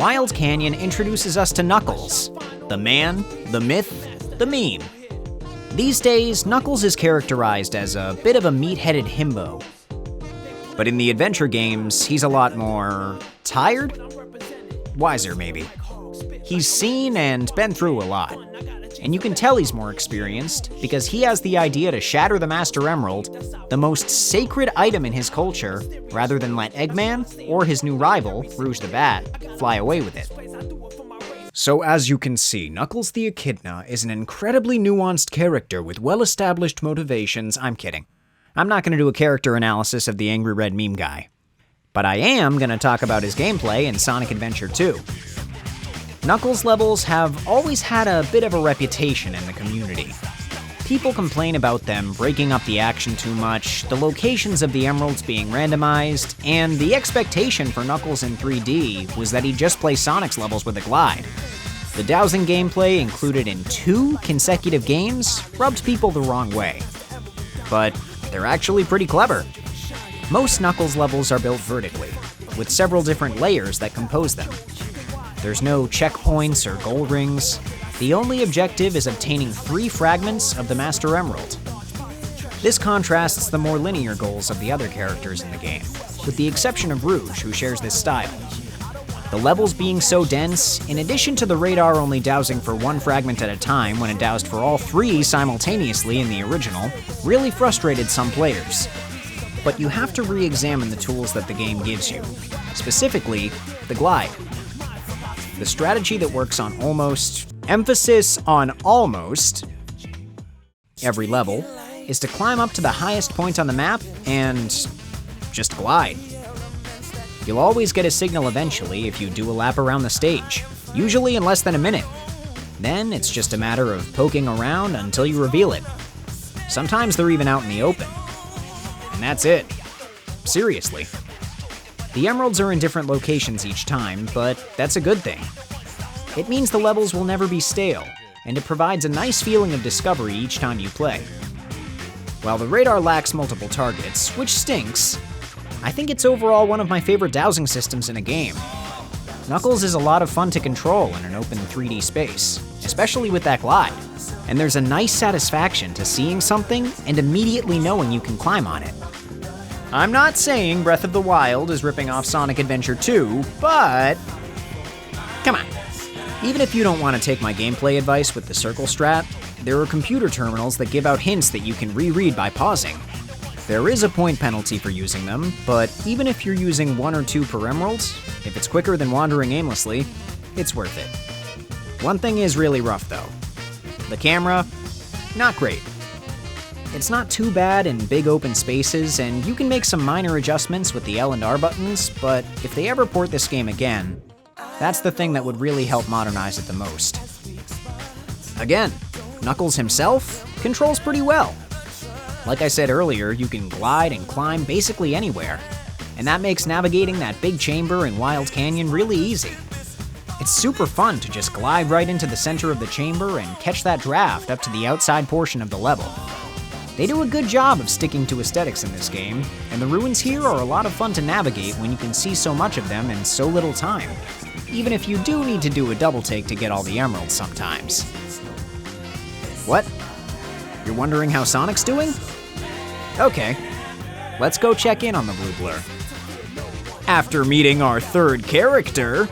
Wild Canyon introduces us to Knuckles, the man, the myth, the meme. These days, Knuckles is characterized as a bit of a meat-headed himbo. But in the adventure games, he's a lot more tired? Wiser, maybe. He's seen and been through a lot. And you can tell he's more experienced because he has the idea to shatter the Master Emerald, the most sacred item in his culture, rather than let Eggman, or his new rival, Rouge the Bat, fly away with it. So as you can see, Knuckles the Echidna is an incredibly nuanced character with well-established motivations. I'm kidding. I'm not going to do a character analysis of the Angry Red meme guy. But I am going to talk about his gameplay in Sonic Adventure 2. Knuckles levels have always had a bit of a reputation in the community. People complain about them breaking up the action too much, the locations of the emeralds being randomized, and the expectation for Knuckles in 3D was that he'd just play Sonic's levels with a glide. The dowsing gameplay included in 2 consecutive games rubbed people the wrong way. But they're actually pretty clever. Most Knuckles levels are built vertically, with several different layers that compose them. There's no checkpoints or gold rings. The only objective is obtaining 3 fragments of the Master Emerald. This contrasts the more linear goals of the other characters in the game, with the exception of Rouge, who shares this style. The levels being so dense, in addition to the radar only dowsing for 1 fragment at a time when it dowsed for all 3 simultaneously in the original, really frustrated some players. But you have to re-examine the tools that the game gives you, specifically the glide. The strategy that works on almost, emphasis on almost, every level, is to climb up to the highest point on the map and just glide. You'll always get a signal eventually if you do a lap around the stage, usually in less than a minute. Then it's just a matter of poking around until you reveal it. Sometimes they're even out in the open. And that's it. Seriously. The emeralds are in different locations each time, but that's a good thing. It means the levels will never be stale, and it provides a nice feeling of discovery each time you play. While the radar lacks multiple targets, which stinks, I think it's overall one of my favorite dowsing systems in a game. Knuckles is a lot of fun to control in an open 3D space, especially with that glide, and there's a nice satisfaction to seeing something and immediately knowing you can climb on it. I'm not saying Breath of the Wild is ripping off Sonic Adventure 2, but come on. Even if you don't want to take my gameplay advice with the circle strat, there are computer terminals that give out hints that you can reread by pausing. There is a point penalty for using them, but even if you're using 1 or 2 per emerald, if it's quicker than wandering aimlessly, it's worth it. One thing is really rough though. The camera, not great. It's not too bad in big open spaces, and you can make some minor adjustments with the L and R buttons, but if they ever port this game again, that's the thing that would really help modernize it the most. Again, Knuckles himself controls pretty well. Like I said earlier, you can glide and climb basically anywhere, and that makes navigating that big chamber in Wild Canyon really easy. It's super fun to just glide right into the center of the chamber and catch that draft up to the outside portion of the level. They do a good job of sticking to aesthetics in this game, and the ruins here are a lot of fun to navigate when you can see so much of them in so little time, even if you do need to do a double take to get all the emeralds sometimes. What? You're wondering how Sonic's doing? Okay, let's go check in on the Blue Blur. After meeting our 3rd character,